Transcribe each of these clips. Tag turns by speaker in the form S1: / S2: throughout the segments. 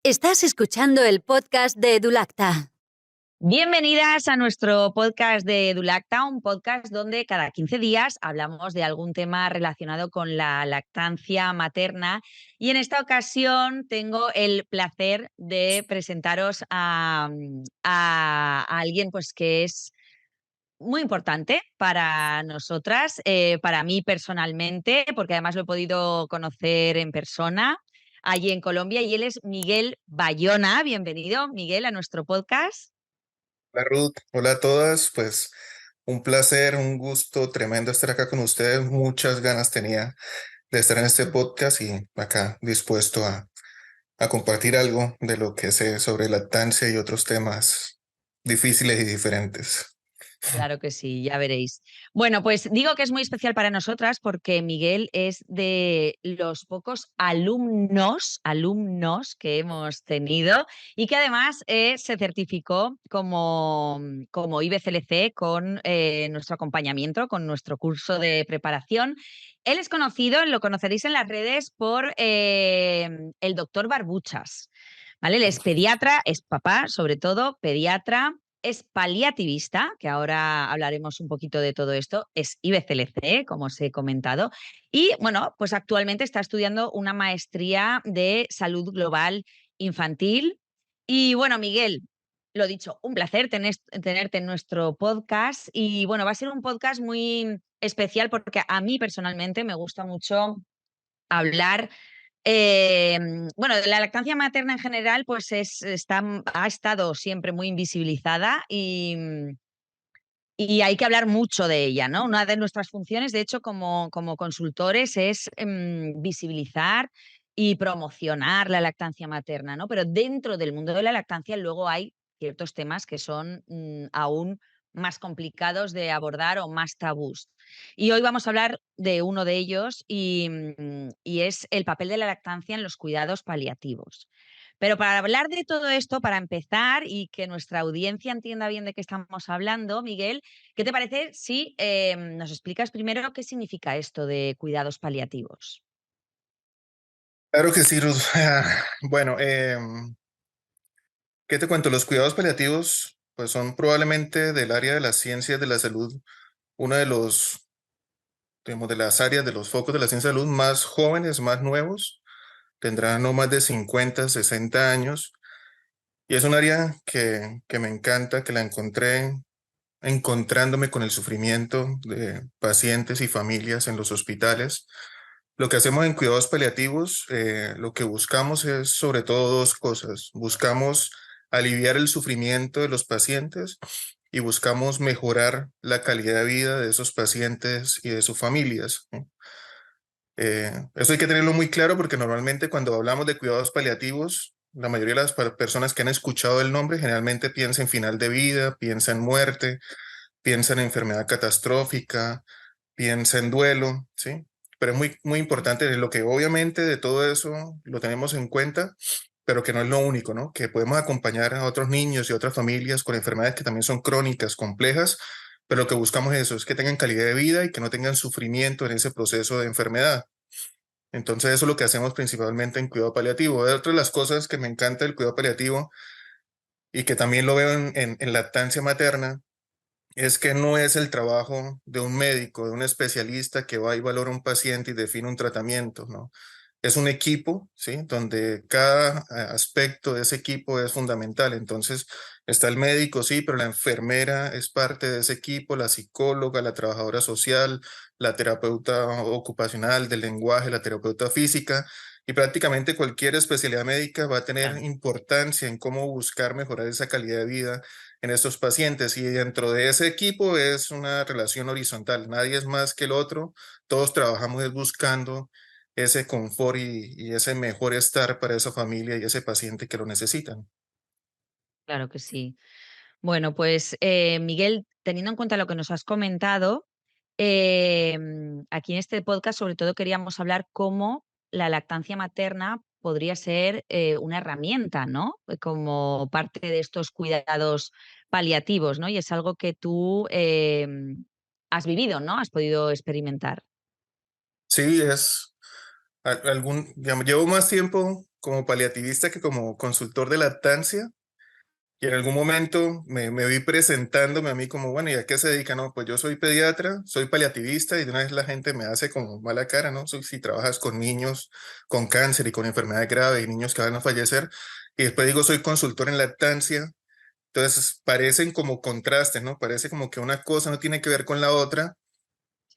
S1: Estás escuchando el podcast de EduLacta.
S2: Bienvenidas a nuestro podcast de EduLacta, un podcast donde cada 15 días hablamos de algún tema relacionado con la lactancia materna. Y en esta ocasión tengo el placer de presentaros a alguien pues, que es muy importante para nosotras, para mí personalmente, porque además lo he podido conocer en persona allí en Colombia, y él es Miguel Bayona. Bienvenido, Miguel, a nuestro podcast.
S3: Hola Ruth, hola a todas, pues un placer, un gusto tremendo estar acá con ustedes, muchas ganas tenía de estar en este podcast y acá dispuesto a compartir algo de lo que sé sobre lactancia y otros temas difíciles y diferentes.
S2: Claro que sí, ya veréis. Bueno, pues digo que es muy especial para nosotras porque Miguel es de los pocos alumnos que hemos tenido y que además se certificó como IBCLC con nuestro acompañamiento, con nuestro curso de preparación. Él es conocido, lo conoceréis en las redes por el doctor Barbuchas. ¿Vale? Él es pediatra, es papá, sobre todo, pediatra. Es paliativista, que ahora hablaremos un poquito de todo esto, es IBCLC, como os he comentado, y bueno, pues actualmente está estudiando una maestría de salud global infantil. Y bueno, Miguel, lo dicho, un placer tenerte en nuestro podcast y bueno, va a ser un podcast muy especial porque a mí personalmente me gusta mucho hablar bueno, la lactancia materna en general pues ha estado siempre muy invisibilizada y hay que hablar mucho de ella, ¿no? Una de nuestras funciones, de hecho, como consultores es visibilizar y promocionar la lactancia materna, ¿no? Pero dentro del mundo de la lactancia luego hay ciertos temas que son aún más complicados de abordar o más tabús. Y hoy vamos a hablar de uno de ellos y es el papel de la lactancia en los cuidados paliativos. Pero para hablar de todo esto, para empezar y que nuestra audiencia entienda bien de qué estamos hablando, Miguel, ¿qué te parece si nos explicas primero qué significa esto de cuidados paliativos?
S3: Claro que sí, Ruth. Bueno, ¿qué te cuento? Los cuidados paliativos pues son probablemente del área de las ciencias de la salud, uno de los, digamos, de las áreas, de los focos de la ciencia de la salud más jóvenes, más nuevos. Tendrá no más de 50, 60 años. Y es un área que me encanta, que la encontré encontrándome con el sufrimiento de pacientes y familias en los hospitales. Lo que hacemos en cuidados paliativos, lo que buscamos es sobre todo dos cosas. Buscamos aliviar el sufrimiento de los pacientes y buscamos mejorar la calidad de vida de esos pacientes y de sus familias, ¿no? Eso hay que tenerlo muy claro porque normalmente cuando hablamos de cuidados paliativos, la mayoría de las personas que han escuchado el nombre generalmente piensa en final de vida, piensa en muerte, piensa en enfermedad catastrófica, piensa en duelo, ¿sí? Pero es muy, muy importante lo que obviamente de todo eso lo tenemos en cuenta, pero que no es lo único, ¿no? Que podemos acompañar a otros niños y otras familias con enfermedades que también son crónicas, complejas, pero lo que buscamos es que tengan calidad de vida y que no tengan sufrimiento en ese proceso de enfermedad. Entonces eso es lo que hacemos principalmente en cuidado paliativo. Otra de las cosas que me encanta del cuidado paliativo y que también lo veo en lactancia materna es que no es el trabajo de un médico, de un especialista que va y valora a un paciente y define un tratamiento, ¿no? Es un equipo, ¿sí? Donde cada aspecto de ese equipo es fundamental. Entonces, está el médico, sí, pero la enfermera es parte de ese equipo, la psicóloga, la trabajadora social, la terapeuta ocupacional del lenguaje, la terapeuta física, y prácticamente cualquier especialidad médica va a tener
S2: Claro.
S3: importancia en cómo buscar mejorar esa calidad de vida en estos pacientes. Y dentro de ese equipo es una relación horizontal. Nadie es más que el otro. Todos trabajamos buscando ese confort y ese mejor estar para esa familia y ese paciente que lo necesitan.
S2: Claro que sí. Bueno, pues Miguel, teniendo en cuenta lo que nos has comentado, aquí en este podcast sobre todo queríamos hablar cómo la lactancia materna podría ser una herramienta, ¿no? Como parte de estos cuidados paliativos, ¿no? Y es algo que tú has vivido, ¿no? Has podido experimentar.
S3: Sí, digamos, llevo más tiempo como paliativista que como consultor de lactancia. Y en algún momento me vi presentándome a mí como, bueno, ¿y a qué se dedica? No, pues yo soy pediatra, soy paliativista y de una vez la gente me hace como mala cara, ¿no? Si trabajas con niños con cáncer y con enfermedades graves y niños que van a fallecer. Y después digo, soy consultor en lactancia. Entonces parecen como contrastes, ¿no? Parece como que una cosa no tiene que ver con la otra.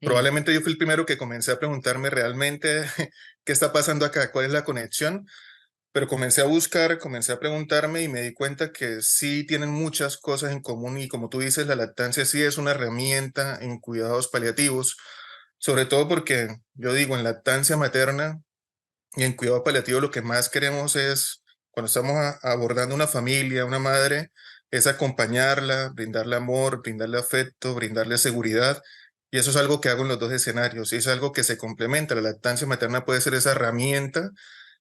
S2: Sí.
S3: Probablemente yo fui el primero que comencé a preguntarme realmente qué está pasando acá, cuál es la conexión, pero comencé a buscar, comencé a preguntarme y me di cuenta que sí tienen muchas cosas en común y como tú dices, la lactancia sí es una herramienta en cuidados paliativos, sobre todo porque yo digo, en lactancia materna y en cuidado paliativo lo que más queremos es, cuando estamos abordando una familia, una madre, es acompañarla, brindarle amor, brindarle afecto, brindarle seguridad. Y eso es algo que hago en los dos escenarios y es algo que se complementa. La lactancia materna puede ser esa herramienta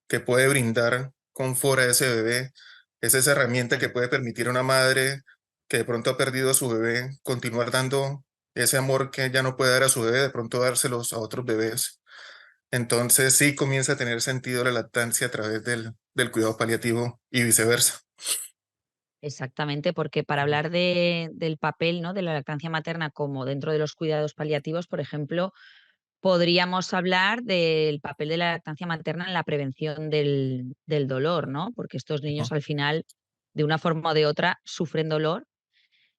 S3: que puede brindar confort a ese bebé. Es esa herramienta que puede permitir a una madre que de pronto ha perdido a su bebé continuar dando ese amor que ya no puede dar a su bebé, de pronto dárselos a otros bebés. Entonces sí comienza a tener sentido la lactancia a través del cuidado paliativo y viceversa.
S2: Exactamente, porque para hablar del papel, ¿no?, de la lactancia materna como dentro de los cuidados paliativos, por ejemplo, podríamos hablar del papel de la lactancia materna en la prevención del dolor, ¿no? Porque estos niños
S3: Ujú.
S2: al final, de una forma o de otra, sufren dolor.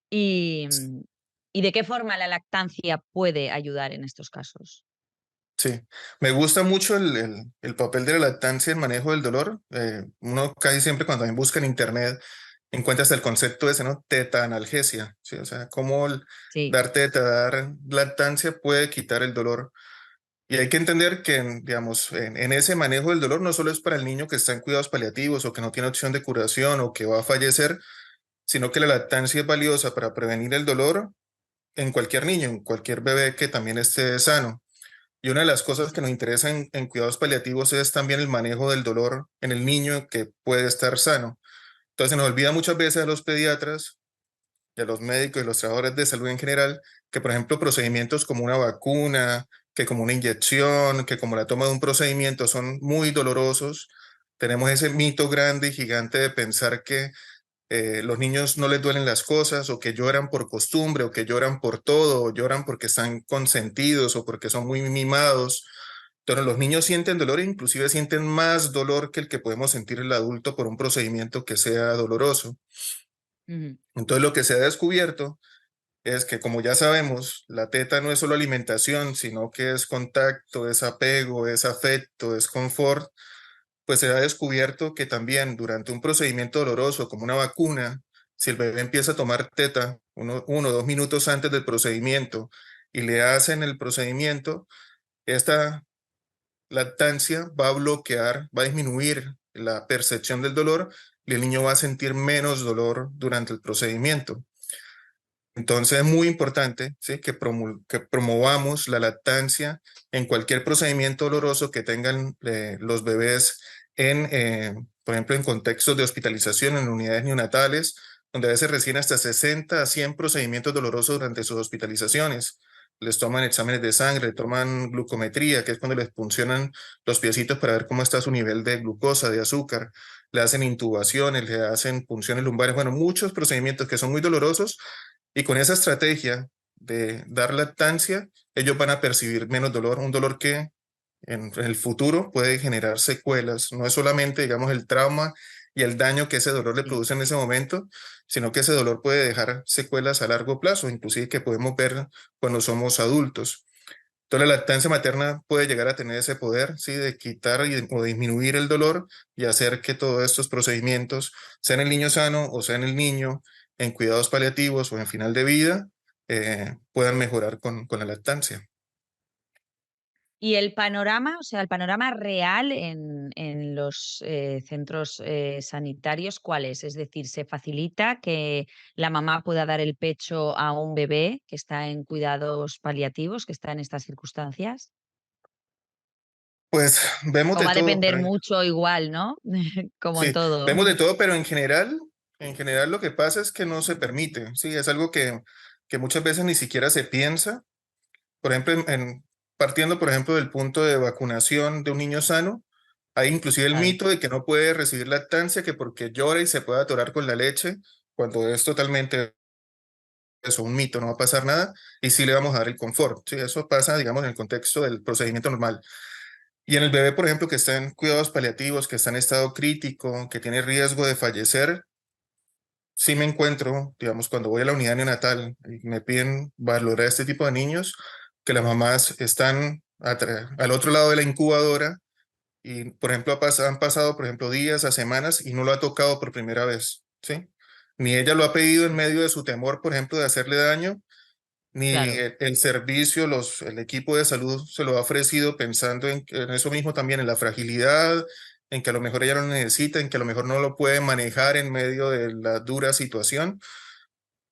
S2: Y, ¿y de qué forma la lactancia puede ayudar en estos casos?
S3: Sí, me gusta mucho el papel de la lactancia en manejo del dolor. Uno casi siempre cuando busca en internet encuentra hasta el concepto ese, ¿no? Teta analgesia, ¿sí? O sea, cómo
S2: Sí.
S3: dar teta, dar lactancia puede quitar el dolor. Y hay que entender que, digamos, en ese manejo del dolor no solo es para el niño que está en cuidados paliativos o que no tiene opción de curación o que va a fallecer, sino que la lactancia es valiosa para prevenir el dolor en cualquier niño, en cualquier bebé que también esté sano. Y una de las cosas que nos interesa en cuidados paliativos es también el manejo del dolor en el niño que puede estar sano. Entonces se nos olvida muchas veces a los pediatras y a los médicos y los trabajadores de salud en general que, por ejemplo, procedimientos como una vacuna, que como una inyección, que como la toma de un procedimiento son muy dolorosos. Tenemos ese mito grande y gigante de pensar que los niños no les duelen las cosas o que lloran por costumbre o que lloran por todo o lloran porque están consentidos o porque son muy mimados. Pero los niños sienten dolor e inclusive sienten más dolor que el que podemos sentir el adulto por un procedimiento que sea doloroso.
S2: Ujú.
S3: Entonces lo que se ha descubierto es que, como ya sabemos, la teta no es solo alimentación, sino que es contacto, es apego, es afecto, es confort. Pues se ha descubierto que también durante un procedimiento doloroso como una vacuna, si el bebé empieza a tomar teta 1 o 2 minutos antes del procedimiento y le hacen el procedimiento, esta lactancia va a bloquear, va a disminuir la percepción del dolor y el niño va a sentir menos dolor durante el procedimiento. Entonces es muy importante, ¿sí?, que promovamos la lactancia en cualquier procedimiento doloroso que tengan los bebés por ejemplo, en contextos de hospitalización en unidades neonatales, donde a veces reciben hasta 60 a 100 procedimientos dolorosos durante sus hospitalizaciones. Les toman exámenes de sangre, toman glucometría, que es cuando les puncionan los piecitos para ver cómo está su nivel de glucosa, de azúcar. Le hacen intubaciones, le hacen punciones lumbares, bueno, muchos procedimientos que son muy dolorosos y con esa estrategia de dar lactancia, ellos van a percibir menos dolor, un dolor que en el futuro puede generar secuelas. No es solamente, digamos, el trauma y el daño que ese dolor le
S2: Sí.
S3: produce en ese momento, sino que ese dolor puede dejar secuelas a largo plazo, inclusive que podemos ver cuando somos adultos. Entonces la lactancia materna puede llegar a tener ese poder, ¿sí?, de quitar o disminuir el dolor y hacer que todos estos procedimientos, sea en el niño sano o sea en el niño en cuidados paliativos o en final de vida, puedan mejorar con la lactancia.
S2: Y el panorama, o sea, el panorama real en los centros sanitarios, ¿cuál es? Es decir, ¿se facilita que la mamá pueda dar el pecho a un bebé que está en cuidados paliativos, que está en estas circunstancias?
S3: Pues vemos
S2: ¿O
S3: de
S2: va a
S3: todo,
S2: depender
S3: pero
S2: mucho igual, ¿no? Como en
S3: sí,
S2: todo.
S3: vemos de todo, pero en general lo que pasa es que no se permite, sí, es algo que muchas veces ni siquiera se piensa. Por ejemplo, partiendo, por ejemplo, del punto de vacunación de un niño sano, Hay inclusive el
S2: Claro.
S3: mito de que no puede recibir lactancia, que porque llora y se puede atorar con la leche, cuando es totalmente eso, un mito, no va a pasar nada, y sí le vamos a dar el confort. Sí, eso pasa, digamos, en el contexto del procedimiento normal. Y en el bebé, por ejemplo, que está en cuidados paliativos, que está en estado crítico, que tiene riesgo de fallecer, sí me encuentro, digamos, cuando voy a la unidad neonatal y me piden valorar este tipo de niños, que las mamás están al otro lado de la incubadora y, por ejemplo, han pasado, por ejemplo, días a semanas y no lo ha tocado por primera vez, ¿sí? Ni ella lo ha pedido en medio de su temor, por ejemplo, de hacerle daño, ni
S2: Claro.
S3: el servicio, el equipo de salud se lo ha ofrecido pensando en eso mismo también, en la fragilidad, en que a lo mejor ella lo necesita, en que a lo mejor no lo puede manejar en medio de la dura situación.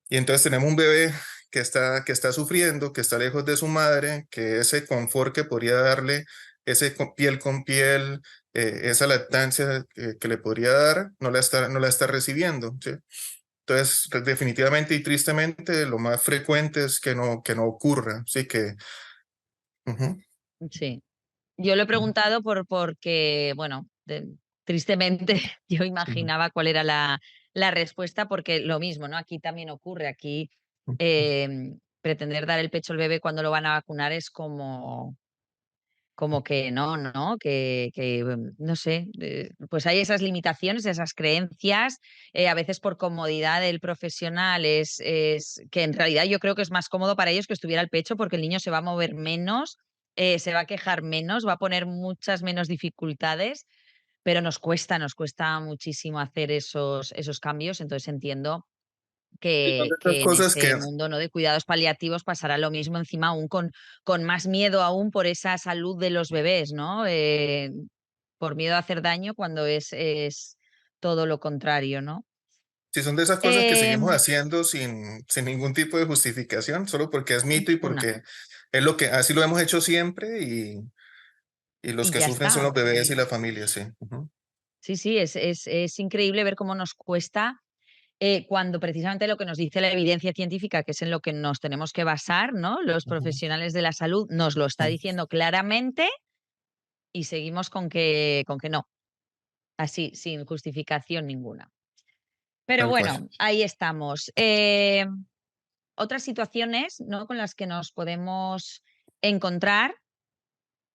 S3: Y entonces tenemos un bebé que está sufriendo, que está lejos de su madre, que ese confort que podría darle, ese piel con piel, esa lactancia que le podría dar, no la está recibiendo, ¿sí? Entonces, pues, definitivamente y tristemente, lo más frecuente es que no ocurra, sí que... ujú,
S2: Sí. Yo lo he
S3: ujú,
S2: preguntado porque, bueno, tristemente yo
S3: ujú,
S2: imaginaba cuál era la respuesta, porque lo mismo, ¿no? Aquí también ocurre, aquí pretender dar el pecho al bebé cuando lo van a vacunar es como que no, ¿no? No sé, pues hay esas limitaciones, esas creencias, a veces por comodidad del profesional es que en realidad yo creo que es más cómodo para ellos que estuviera al pecho porque el niño se va a mover menos, se va a quejar menos, va a poner muchas menos dificultades, pero nos cuesta muchísimo hacer esos cambios, entonces entiendo
S3: sí, son de estas
S2: que en
S3: cosas
S2: este
S3: que
S2: mundo, ¿no?, de cuidados paliativos pasará lo mismo, encima aún con más miedo aún por esa salud de los bebés, ¿no? Por miedo a hacer daño cuando es todo lo contrario, ¿no?
S3: sí, son de esas cosas que seguimos
S2: Em,
S3: haciendo sin ningún tipo de justificación, solo porque es mito y
S2: Ninguna.
S3: porque es lo que así lo hemos hecho siempre y los
S2: Y
S3: que
S2: ya
S3: sufren son
S2: está.
S3: los bebés y la familia, sí. Ujú,
S2: Sí, sí, es increíble ver cómo nos cuesta, cuando precisamente lo que nos dice la evidencia científica, que es en lo que nos tenemos que basar, ¿no?, los
S3: ujú,
S2: profesionales de la salud, nos lo está
S3: sí,
S2: diciendo claramente y seguimos con que no. Así, sin justificación ninguna. Pero
S3: tal cual.
S2: bueno, ahí estamos. Otras situaciones, ¿no?, con las que nos podemos encontrar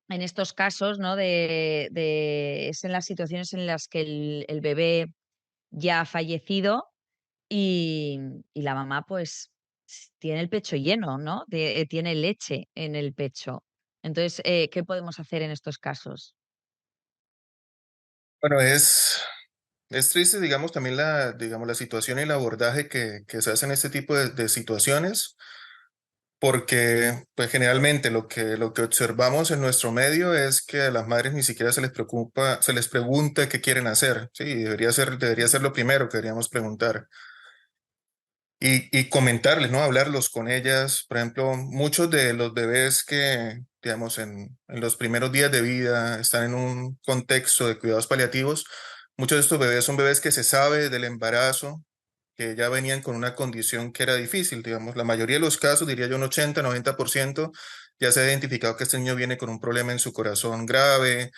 S2: en estos casos, ¿no? Es en las situaciones en las que el bebé ya ha fallecido y, y la mamá, pues, tiene el pecho lleno, ¿no? Tiene leche en el pecho. Entonces, ¿qué podemos hacer en estos casos?
S3: Bueno, es triste, digamos, también digamos, la situación y el abordaje que se hace en este tipo de situaciones, porque pues generalmente lo que observamos en nuestro medio es que a las madres ni siquiera se les preocupa, se les pregunta qué quieren hacer, sí, debería ser lo primero que deberíamos preguntar. Y comentarles, ¿no? Hablarlos con ellas. Por ejemplo, muchos de los bebés que, digamos, en los primeros días de vida están en un contexto de cuidados paliativos, muchos de estos bebés son bebés que se sabe del embarazo, que ya venían con una condición que era difícil, digamos. La mayoría de los casos, diría yo un 80-90%, ya se ha identificado que este niño viene con un problema en su corazón grave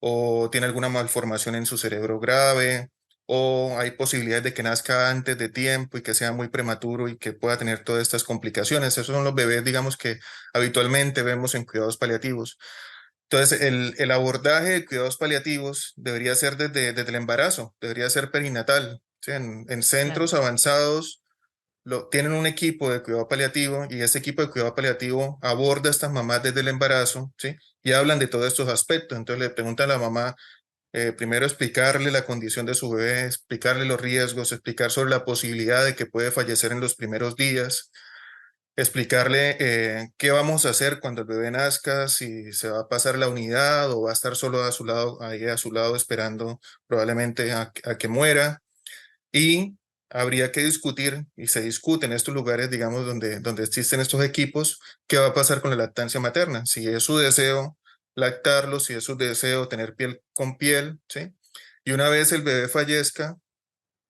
S3: o tiene alguna malformación en su cerebro grave o hay posibilidades de que nazca antes de tiempo y que sea muy prematuro y que pueda tener todas estas complicaciones. Esos son los bebés, digamos, que habitualmente vemos en cuidados paliativos. Entonces, el abordaje de cuidados paliativos debería ser desde el embarazo, debería ser perinatal. ¿Sí? En
S2: Claro,
S3: centros avanzados tienen un equipo de cuidado paliativo y ese equipo de cuidado paliativo aborda a estas mamás desde el embarazo, ¿sí? Y hablan de todos estos aspectos. Entonces le preguntan a la mamá, primero explicarle la condición de su bebé, explicarle los riesgos, explicar sobre la posibilidad de que puede fallecer en los primeros días, explicarle qué vamos a hacer cuando el bebé nazca, si se va a pasar la unidad o va a estar solo a su lado, ahí a su lado esperando probablemente a que muera. Y habría que discutir, y se discute en estos lugares, digamos, donde existen estos equipos, qué va a pasar con la lactancia materna, si es su deseo lactarlo, si es su deseo tener piel con piel, ¿sí? Y una vez el bebé fallezca,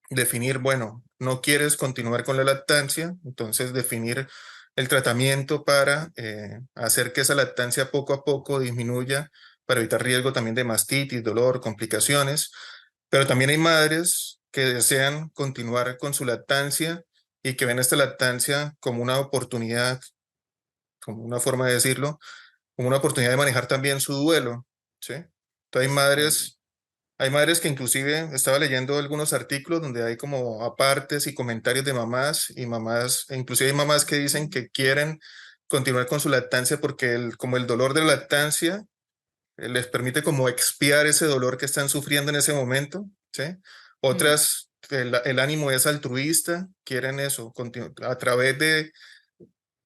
S3: definir, bueno, no quieres continuar con la lactancia, entonces definir el tratamiento para hacer que esa lactancia poco a poco disminuya para evitar riesgo también de mastitis, dolor, complicaciones. Pero también hay madres que desean continuar con su lactancia y que ven esta lactancia como una oportunidad, como una forma de decirlo, como una oportunidad de manejar también su duelo, ¿sí? Entonces hay madres que inclusive estaba leyendo algunos artículos donde hay como apartes y comentarios de mamás y mamás, e inclusive hay mamás que dicen que quieren continuar con su lactancia porque como el dolor de la lactancia les permite como expiar ese dolor que están sufriendo en ese momento, ¿sí?
S2: Mm,
S3: Otras, el ánimo es altruista, quieren eso, a través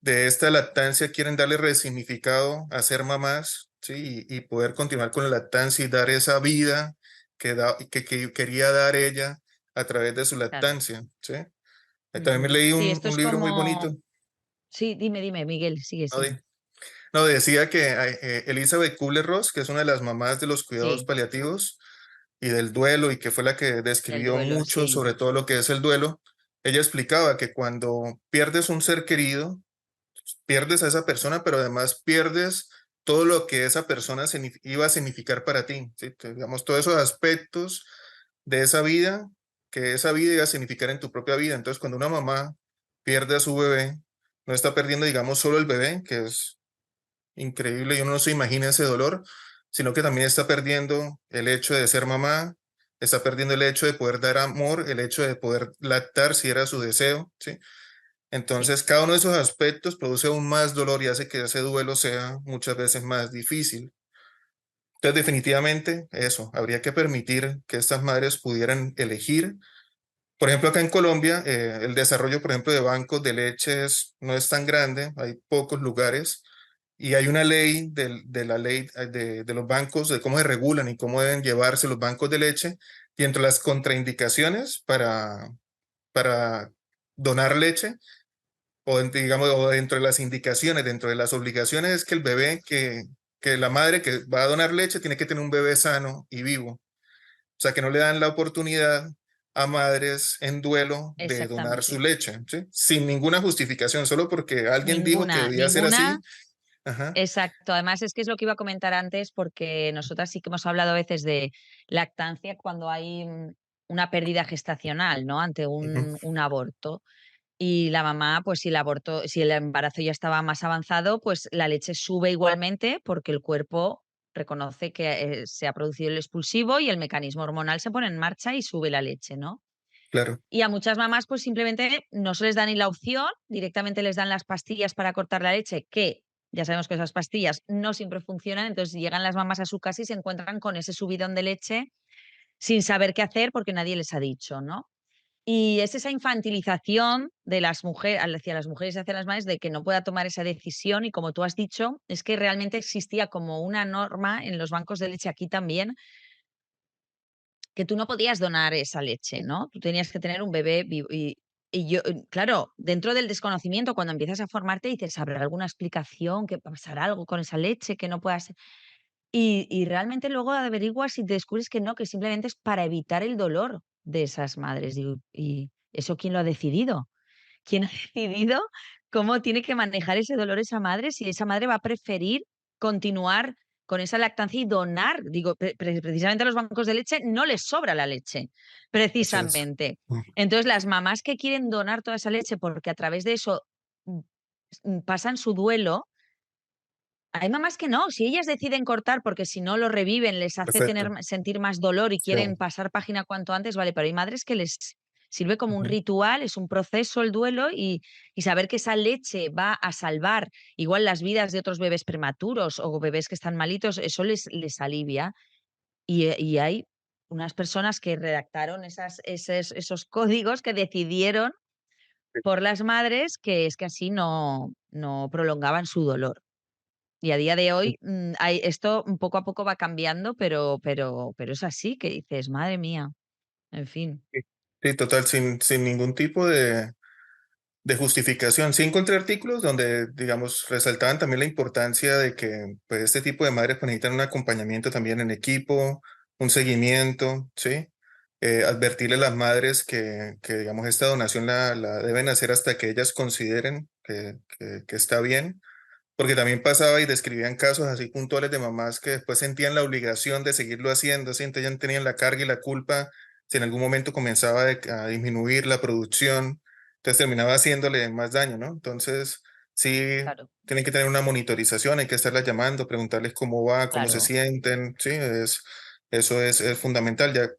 S3: de esta lactancia quieren darle resignificado a ser mamás, ¿sí? Y poder continuar con la lactancia y dar esa vida que quería dar ella a través de su
S2: claro.
S3: lactancia, ¿sí? También me
S2: Ujú.
S3: leí
S2: Sí, esto
S3: un
S2: es
S3: libro muy bonito,
S2: como... Sí, dime, Miguel, sigue,
S3: ¿no?
S2: sigue.
S3: No, decía que Elizabeth Kubler-Ross, que es una de las mamás de los cuidados
S2: Sí,
S3: paliativos y del duelo y que fue la que
S2: del
S3: describió
S2: duelo,
S3: mucho
S2: sí.
S3: sobre todo lo que es el duelo, ella explicaba que cuando pierdes un ser querido, pierdes a esa persona, pero además pierdes todo lo que esa persona iba a significar para ti, ¿sí? Digamos, todos esos aspectos de esa vida, que esa vida iba a significar en tu propia vida. Entonces, cuando una mamá pierde a su bebé, no está perdiendo, digamos, solo el bebé, que es increíble y uno no se imagina ese dolor, sino que también está perdiendo el hecho de ser mamá, está perdiendo el hecho de poder dar amor, el hecho de poder lactar si era su deseo, ¿sí?
S2: Sí.
S3: Entonces, cada uno de esos aspectos produce aún más dolor y hace que ese duelo sea muchas veces más difícil. Entonces, definitivamente, eso, habría que permitir que estas madres pudieran elegir. Por ejemplo, acá en Colombia, el desarrollo, por ejemplo, de bancos de leches no es tan grande, hay pocos lugares y hay una ley de la ley de los bancos, de cómo se regulan y cómo deben llevarse los bancos de leche. Y entre las contraindicaciones para donar leche, digamos, o dentro de las indicaciones, dentro de las obligaciones, es que el bebé, que la madre que va a donar leche tiene que tener un bebé sano y vivo. O sea, que no le dan la oportunidad a madres en duelo de donar su
S2: Exactamente.
S3: leche, ¿sí? Sin ninguna justificación, solo porque alguien dijo que
S2: Ninguna,
S3: debía ser
S2: ninguna.
S3: así. Ajá,
S2: Exacto, además es que es lo que iba a comentar antes, porque nosotras sí que hemos hablado a veces de lactancia cuando hay una pérdida gestacional, ¿no? Ante
S3: ujú,
S2: un aborto. Y la mamá, pues si el aborto, si el embarazo ya estaba más avanzado, pues la leche sube igualmente porque el cuerpo reconoce que se ha producido el expulsivo y el mecanismo hormonal se pone en marcha y sube la leche, ¿no?
S3: claro,
S2: Y a muchas mamás, pues simplemente no se les da ni la opción, directamente les dan las pastillas para cortar la leche, que ya sabemos que esas pastillas no siempre funcionan, entonces llegan las mamás a su casa y se encuentran con ese subidón de leche sin saber qué hacer porque nadie les ha dicho, ¿no? Y es esa infantilización de las mujeres, hacia las mujeres y hacia las madres de que no pueda tomar esa decisión y como tú has dicho, es que realmente existía como una norma en los bancos de leche aquí también que tú no podías donar esa leche, ¿no? Tú tenías que tener un bebé vivo. Y yo, claro, dentro del desconocimiento, cuando empiezas a formarte, dices, ¿habrá alguna explicación? ¿Que pasará algo con esa leche que no puedas? Y realmente luego averiguas y descubres que no, que simplemente es para evitar el dolor de esas madres. Digo, ¿y eso quién lo ha decidido? ¿Quién ha decidido cómo tiene que manejar ese dolor esa madre si esa madre va a preferir continuar con esa lactancia y donar? Digo, precisamente a los bancos de leche no les sobra la leche,
S3: así es.
S2: precisamente. Entonces, las mamás que quieren donar toda esa leche porque a través de eso mm, pasan su duelo, hay mamás que no, si ellas deciden cortar porque si no lo reviven, les hace tener,
S3: Perfecto.
S2: sentir más dolor y
S3: Sí.
S2: quieren pasar página cuanto antes, vale, pero hay madres que les sirve como un
S3: Ujú.
S2: ritual, es un proceso el duelo y saber que esa leche va a salvar igual las vidas de otros bebés prematuros o bebés que están malitos, eso les alivia. Y hay unas personas que redactaron esos códigos que decidieron por las madres que es que así no prolongaban su dolor. Y a día de hoy, hay esto poco a poco va cambiando, pero es así, que dices: "Madre mía", en fin.
S3: Sí, sí, total, sin ningún tipo de justificación. Sí encontré artículos donde, digamos, resaltaban también la importancia de que pues, este tipo de madres pues, necesitan un acompañamiento también en equipo, un seguimiento, ¿sí? Advertirle a las madres digamos, esta donación la deben hacer hasta que ellas consideren que está bien, porque también pasaba y describían casos así puntuales de mamás que después sentían la obligación de seguirlo haciendo, ¿sí? Entonces ya tenían la carga y la culpa si en algún momento comenzaba a disminuir la producción, entonces terminaba haciéndole más daño, ¿no? Entonces, sí,
S2: Claro,
S3: tienen que tener una monitorización, hay que estarlas llamando, preguntarles cómo va, cómo se
S2: claro,
S3: sienten, sí, eso es fundamental, ya.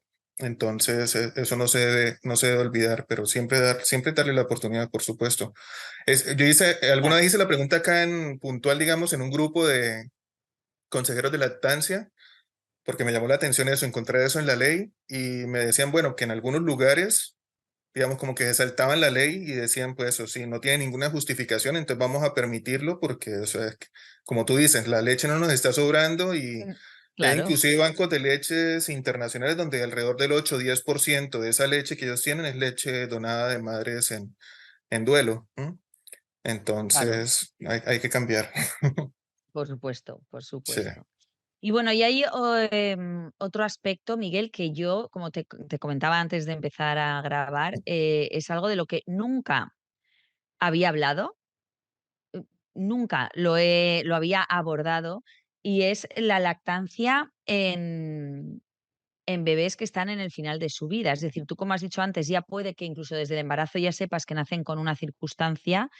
S3: Entonces, eso no se debe olvidar, pero siempre darle la oportunidad, por supuesto. Yo alguna
S2: claro.
S3: vez hice la pregunta acá en puntual, digamos, en un grupo de consejeros de lactancia, porque me llamó la atención eso, encontrar eso en la ley y me decían, bueno, que en algunos lugares, digamos, como que se saltaban la ley y decían, pues eso sí, no tiene ninguna justificación, entonces vamos a permitirlo porque, o sea, como tú dices, la leche no nos está sobrando y hay
S2: Claro,
S3: inclusive bancos de leches internacionales donde alrededor del 8 o 10% de esa leche que ellos tienen es leche donada de madres en duelo. ¿M?
S2: claro,
S3: Entonces, hay que cambiar.
S2: por supuesto, por
S3: Sí.
S2: supuesto. Y bueno, y hay otro aspecto, Miguel, que yo, como te comentaba antes de empezar a grabar, es algo de lo que nunca había hablado, eh, nunca lo había abordado, y es la lactancia en bebés que están en el final de su vida. Es decir, tú, como has dicho antes, ya puede que incluso desde el embarazo ya sepas que nacen con una circunstancia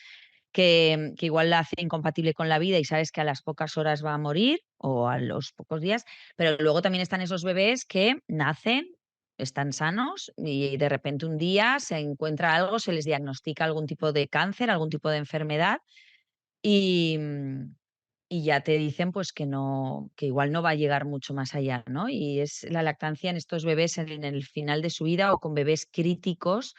S2: que igual la hace incompatible con la vida y sabes que a las pocas horas va a morir o a los pocos días, pero luego también están esos bebés que nacen, están sanos y de repente un día se encuentra algo, se les diagnostica algún tipo de cáncer, algún tipo de enfermedad y, y ya te dicen pues que no, que igual no va a llegar mucho más allá, ¿no? Y es la lactancia en estos bebés en el final de su vida o con bebés críticos,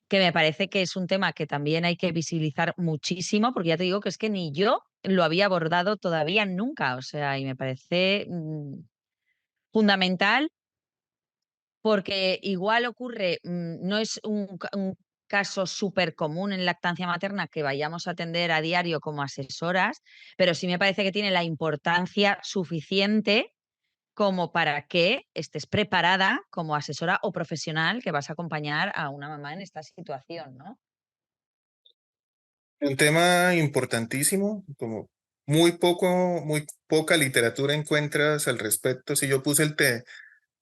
S2: que me parece que es un tema que también hay que visibilizar muchísimo, porque ya te digo que es que ni yo lo había abordado todavía nunca, o sea, y me parece fundamental porque igual ocurre, no es un caso súper común en lactancia materna que vayamos a atender a diario como asesoras, pero sí me parece que tiene la importancia suficiente como para que estés preparada como asesora o profesional que vas a acompañar a una mamá en esta situación, ¿no?
S3: Un tema importantísimo, como muy poca literatura encuentras al respecto. Si yo puse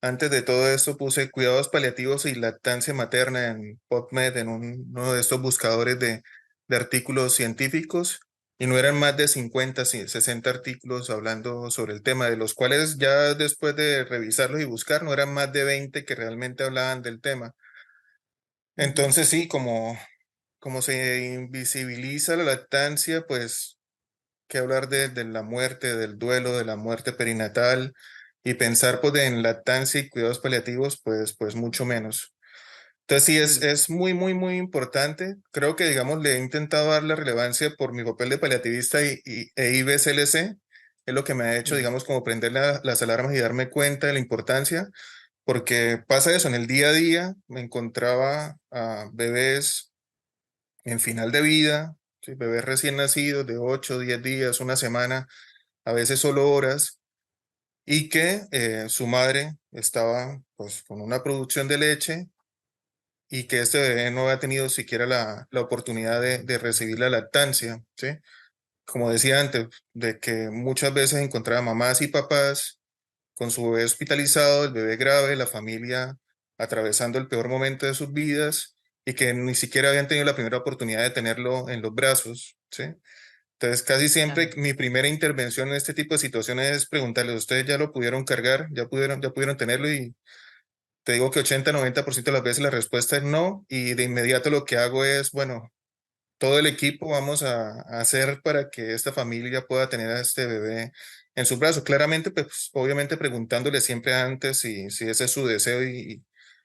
S3: antes de todo esto puse cuidados paliativos y lactancia materna en PubMed, en uno de estos buscadores de artículos científicos, y no eran más de 50, 60 artículos hablando sobre el tema, de los cuales ya después de revisarlos y buscar, no eran más de 20 que realmente hablaban del tema.
S2: Ujú.
S3: Entonces sí, como se invisibiliza la lactancia, pues que hablar de la muerte, del duelo, de la muerte perinatal y pensar pues en lactancia y cuidados paliativos, pues mucho menos. Entonces sí,
S2: Sí.
S3: es muy, muy, muy importante. Creo que, digamos, le he intentado dar la relevancia por mi papel de paliativista e IBCLC. Es lo que me ha hecho,
S2: Mm.
S3: digamos, como prender las alarmas y darme cuenta de la importancia, porque pasa eso, en el día a día me encontraba a bebés en final de vida, ¿sí? Bebés recién nacidos de 8, 10 días, una semana, a veces solo horas, y que su madre estaba pues con una producción de leche y que este bebé no había tenido siquiera la oportunidad de recibir la lactancia, ¿sí? Como decía antes, de que muchas veces encontraba mamás y papás con su bebé hospitalizado, el bebé grave, la familia atravesando el peor momento de sus vidas y que ni siquiera habían tenido la primera oportunidad de tenerlo en los brazos, ¿sí? Entonces, casi siempre
S2: Claro.
S3: mi primera intervención en este tipo de situaciones es preguntarles, ¿ustedes ya lo pudieron cargar? ¿Ya pudieron tenerlo? Y te digo que 80-90% de las veces la respuesta es no, y de inmediato lo que hago es, bueno, todo el equipo vamos a hacer para que esta familia pueda tener a este bebé en sus brazos. Claramente, pues obviamente preguntándole siempre antes si ese es su deseo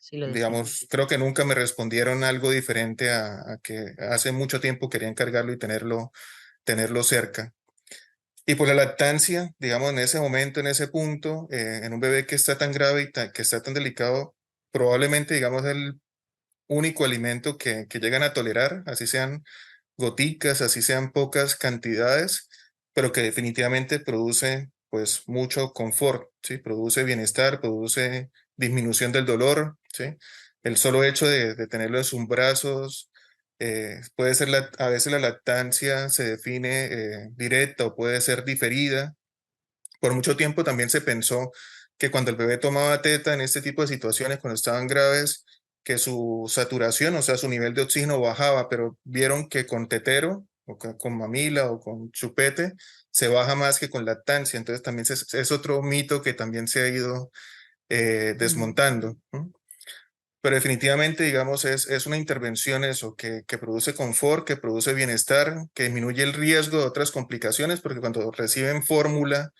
S2: Sí lo desean.
S3: digamos, creo que nunca me respondieron algo diferente a que hace mucho tiempo querían cargarlo y tenerlo cerca. Y por la lactancia, digamos, en ese momento, en ese punto, en un bebé que está tan grave y que está tan delicado, probablemente, digamos, el único alimento que llegan a tolerar, así sean goticas, así sean pocas cantidades, pero que definitivamente produce pues mucho confort, ¿sí? Produce bienestar, produce disminución del dolor, ¿sí? El solo hecho de tenerlo en sus brazos, Puede ser a veces la lactancia se define directa o puede ser diferida. Por mucho tiempo también se pensó que cuando el bebé tomaba teta en este tipo de situaciones, cuando estaban graves, que su saturación, o sea, su nivel de oxígeno bajaba, pero vieron que con tetero o con mamila o con chupete se baja más que con lactancia. Entonces también es otro mito que también se ha ido
S2: Mm,
S3: desmontando, ¿no? Pero definitivamente, digamos, es una intervención eso, que produce confort, que produce bienestar, que disminuye el riesgo de otras complicaciones, porque cuando reciben fórmula,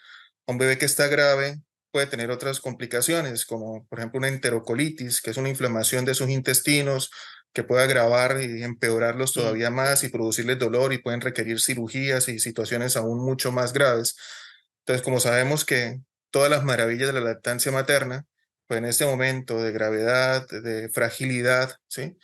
S3: un bebé que está grave puede tener otras complicaciones, como por ejemplo una enterocolitis, que es una inflamación de sus intestinos, que puede agravar y empeorarlos
S2: sí,
S3: todavía más y producirles dolor y pueden requerir cirugías y situaciones aún mucho más graves. Entonces, como sabemos que todas las maravillas de la lactancia materna, pues en este momento de gravedad, de fragilidad, ¿sí?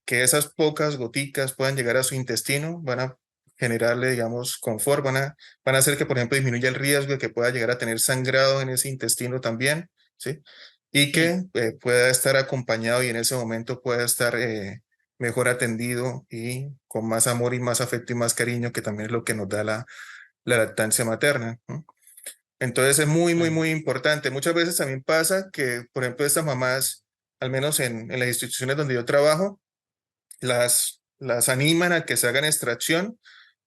S3: Que esas pocas goticas puedan llegar a su intestino, van a generarle, digamos, confort, van a hacer que, por ejemplo, disminuya el riesgo de que pueda llegar a tener sangrado en ese intestino también, ¿sí? Y
S2: sí.
S3: que pueda estar acompañado y en ese momento pueda estar mejor atendido y con más amor y más afecto y más cariño, que también es lo que nos da la lactancia materna, ¿no? Entonces es muy, muy,
S2: Claro.
S3: muy importante. Muchas veces también pasa que, por ejemplo, estas mamás, al menos en las instituciones donde yo trabajo, las animan a que se hagan extracción,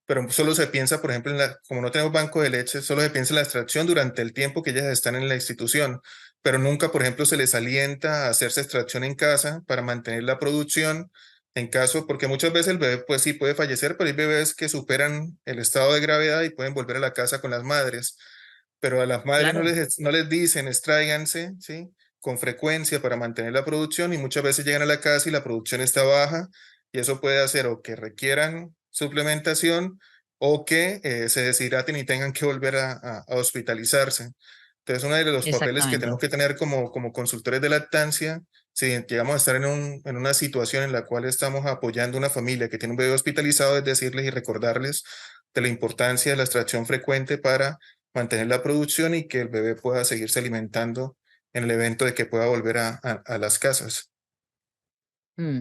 S3: pero solo se piensa, por ejemplo, como no tenemos banco de leche, solo se piensa en la extracción durante el tiempo que ellas están en la institución, pero nunca, por ejemplo, se les alienta a hacerse extracción en casa para mantener la producción en caso, porque muchas veces el bebé, pues sí puede fallecer, pero hay bebés que superan el estado de gravedad y pueden volver a la casa con las madres, pero a las madres
S2: Claro,
S3: no les dicen extráiganse, ¿sí? Con frecuencia para mantener la producción y muchas veces llegan a la casa y la producción está baja y eso puede hacer o que requieran suplementación o que se deshidraten y tengan que volver a hospitalizarse. Entonces, uno de los papeles que tenemos
S2: exactamente.
S3: que tener como consultores de lactancia, si llegamos a estar en una situación en la cual estamos apoyando a una familia que tiene un bebé hospitalizado, es decirles y recordarles de la importancia de la extracción frecuente para mantener la producción y que el bebé pueda seguirse alimentando en el evento de que pueda volver a las casas.
S2: Mm.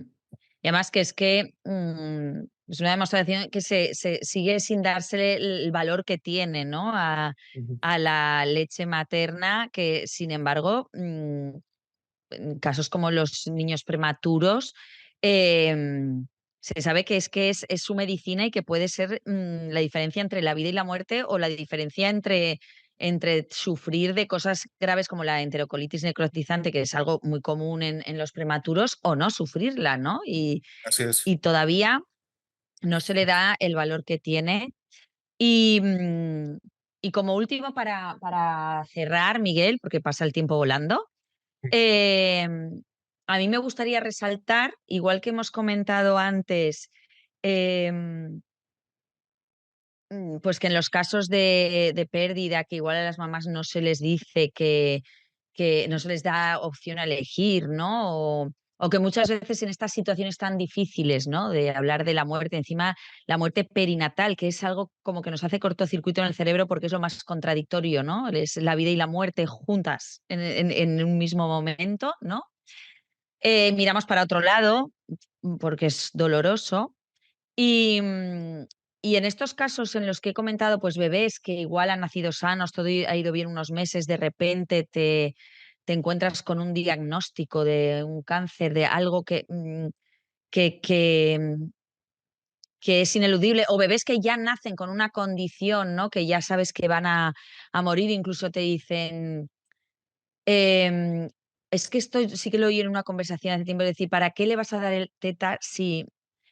S2: Y además que es que, es una demostración que se sigue sin dársele el valor que tiene, ¿no?
S3: Ujú.
S2: A la leche materna, que sin embargo, en casos como los niños prematuros, se sabe que es su medicina y que puede ser, la diferencia entre la vida y la muerte, o la diferencia entre sufrir de cosas graves como la enterocolitis necrotizante, que es algo muy común en los prematuros, o no sufrirla, ¿no?
S3: Así es.
S2: Y todavía no se le da el valor que tiene. Y, y como último, para cerrar, Miguel, porque pasa el tiempo volando, Em, a mí me gustaría resaltar, igual que hemos comentado antes, em, pues que en los casos de pérdida, que igual a las mamás no se les dice que no se les da opción a elegir, ¿no? O que muchas veces en estas situaciones tan difíciles, ¿no? De hablar de la muerte, encima la muerte perinatal, que es algo como que nos hace cortocircuito en el cerebro porque es lo más contradictorio, ¿no? Es la vida y la muerte juntas en un mismo momento, ¿no? Miramos para otro lado, porque es doloroso. Y, y en estos casos en los que he comentado, pues bebés que igual han nacido sanos, todo ha ido bien unos meses, de repente te encuentras con un diagnóstico de un cáncer, de algo que, que, mm, que es ineludible, o bebés que ya nacen con una condición, ¿no? Que ya sabes que van a morir, incluso te dicen, Em, es que esto sí que lo oí en una conversación hace tiempo, decir, ¿para qué le vas a dar el teta si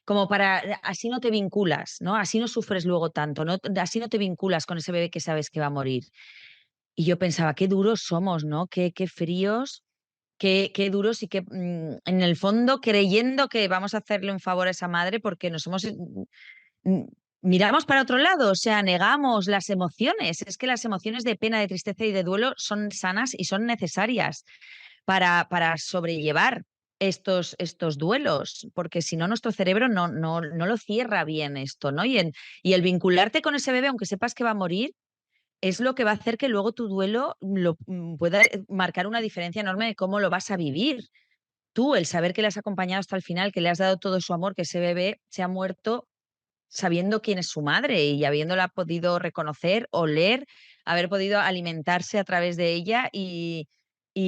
S2: como para así no te vinculas, ¿no? Así no sufres luego tanto, ¿no? Así no te vinculas con ese bebé que sabes que va a morir. Y yo pensaba, qué duros somos, ¿no? Qué fríos, qué duros y en el fondo creyendo que vamos a hacerle un favor a esa madre porque nos hemos mm, miramos para otro lado, o sea, negamos las emociones. Es que las emociones de pena, de tristeza y de duelo son sanas y son necesarias para sobrellevar estos duelos, porque si no, nuestro cerebro no lo cierra bien esto, ¿no? Y el vincularte con ese bebé, aunque sepas que va a morir, es lo que va a hacer que luego tu duelo pueda marcar una diferencia enorme de cómo lo vas a vivir. tú, el saber que le has acompañado hasta el final, que le has dado todo su amor, que ese bebé se ha muerto sabiendo quién es su madre y habiéndola podido reconocer, oler, haber podido alimentarse a través de ella y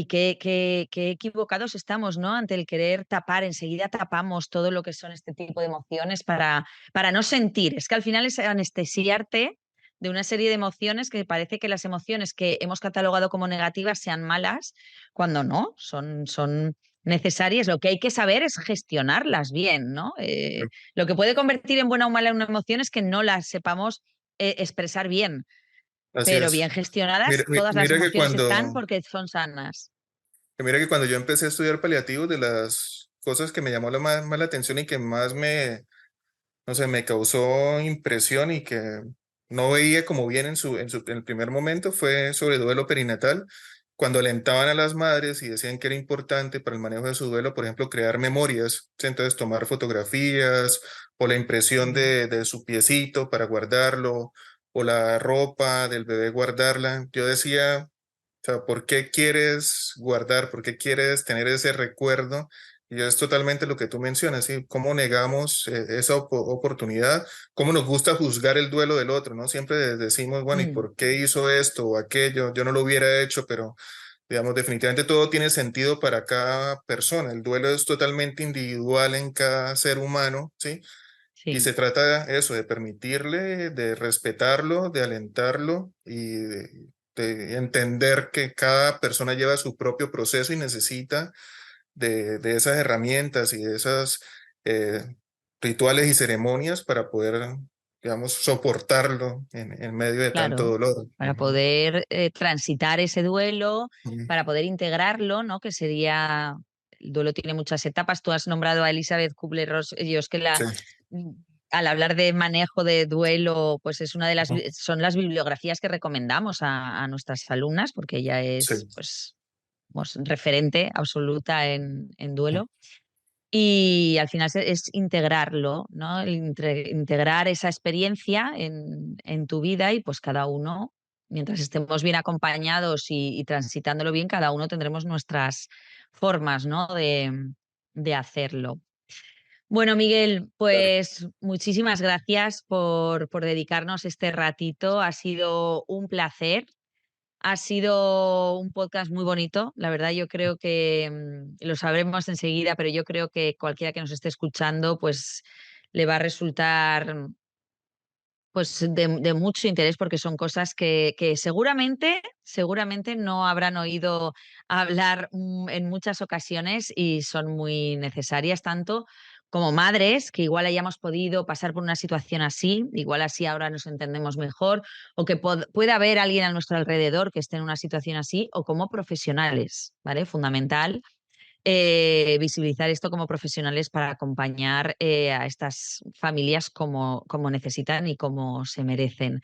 S2: qué equivocados estamos, ¿no? Ante el querer tapar, enseguida tapamos todo lo que son este tipo de emociones para no sentir. Es que al final es anestesiarte de una serie de emociones que parece que las emociones que hemos catalogado como negativas sean malas, cuando no, son necesarias. Lo que hay que saber es gestionarlas bien, ¿no? Lo que puede convertir en buena o mala una emoción es que no la sepamos expresar bien,
S3: Así
S2: pero bien
S3: es.
S2: gestionadas, todas las
S3: Mira que
S2: emociones están porque son sanas.
S3: cuando yo empecé a estudiar paliativos, de las cosas que me llamó más la atención y que más no sé, me causó impresión y que no veía como bien en el primer momento fue sobre duelo perinatal, cuando alentaban a las madres y decían que era importante para el manejo de su duelo, por ejemplo, crear memorias, ¿sí? Entonces tomar fotografías o la impresión
S2: Mm.
S3: de su piecito para guardarlo o la ropa del bebé guardarla. Yo decía, o sea, ¿por qué quieres guardar? ¿Por qué quieres tener ese recuerdo? Y es totalmente lo que tú mencionas, ¿sí? ¿Cómo negamos esa oportunidad? ¿Cómo nos gusta juzgar el duelo del otro, ¿no? Siempre decimos, bueno, ¿y
S2: Mm,
S3: por qué hizo esto o aquello? Yo no lo hubiera hecho, pero digamos, definitivamente todo tiene sentido para cada persona. El duelo es totalmente individual en cada ser humano, ¿sí? Y
S2: sí,
S3: se trata de eso, de permitirle, de respetarlo, de alentarlo y de entender que cada persona lleva su propio proceso y necesita de esas herramientas y de esas eh, rituales y ceremonias para poder, digamos, soportarlo en medio de tanto
S2: claro,
S3: dolor.
S2: para poder transitar ese duelo,
S3: Ujú.
S2: para poder integrarlo, ¿no? Que sería, el duelo tiene muchas etapas. Tú has nombrado a Elizabeth Kubler-Ross, yo es que
S3: Sí.
S2: mm, al hablar de manejo de duelo, pues es una de
S3: Ujú.
S2: son las bibliografías que recomendamos a nuestras alumnas, porque ella
S3: Sí.
S2: es, pues, referente absoluta en duelo. Y al final es integrarlo, ¿no? Integrar esa experiencia en tu vida y pues cada uno, mientras estemos bien acompañados y transitándolo bien, cada uno tendremos nuestras formas, ¿no? De hacerlo. Bueno, Miguel,
S3: Claro.
S2: pues muchísimas gracias por dedicarnos este ratito. Ha sido un placer. Ha sido un podcast muy bonito, la verdad yo creo que lo sabremos enseguida, pero yo creo que cualquiera que nos esté escuchando pues le va a resultar pues de mucho interés porque son cosas que seguramente no habrán oído hablar en muchas ocasiones y son muy necesarias tanto como madres, que igual hayamos podido pasar por una situación así, igual así ahora nos entendemos mejor, o que pueda haber alguien a nuestro alrededor que esté en una situación así, o como profesionales, ¿vale? Fundamental visibilizar esto como profesionales para acompañar a estas familias como necesitan y como se merecen.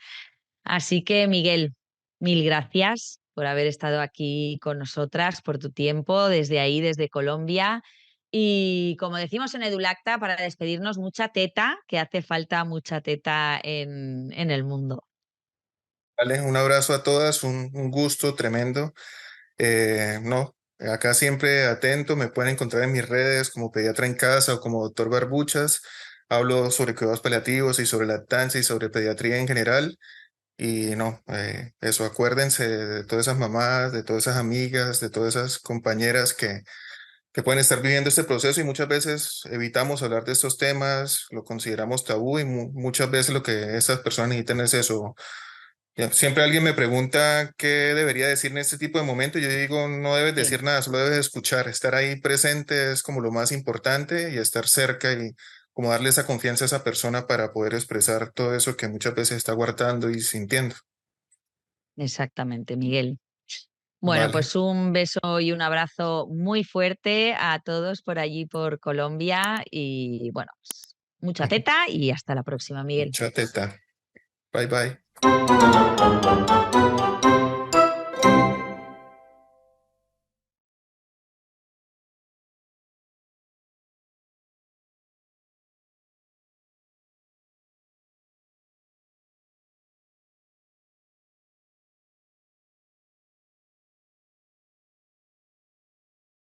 S2: Así que, Miguel, mil gracias por haber estado aquí con nosotras, por tu tiempo, desde ahí, desde Colombia. Y como decimos en Edulacta, para despedirnos, mucha teta, que hace falta mucha teta en el mundo.
S3: Vale, un abrazo a todas, un gusto tremendo. No, acá siempre atento, me pueden encontrar en mis redes como pediatra en casa o como doctor Barbuchas. Hablo sobre cuidados paliativos y sobre lactancia y sobre pediatría en general. Y no, eso, acuérdense de todas esas mamás, de todas esas amigas, de todas esas compañeras que pueden estar viviendo este proceso y muchas veces evitamos hablar de estos temas, lo consideramos tabú y muchas veces lo que esas personas necesitan es eso. Siempre alguien me pregunta qué debería decir en este tipo de momentos. Yo digo, no debes
S2: Sí.
S3: decir nada, solo debes escuchar. Estar ahí presente es como lo más importante y estar cerca y como darle esa confianza a esa persona para poder expresar todo eso que muchas veces está guardando y sintiendo.
S2: Exactamente, Miguel. Bueno,
S3: Vale,
S2: pues un beso y un abrazo muy fuerte a todos por allí, por Colombia. Y bueno, pues, mucha teta y hasta la próxima, Miguel.
S3: mucha teta. Bye bye.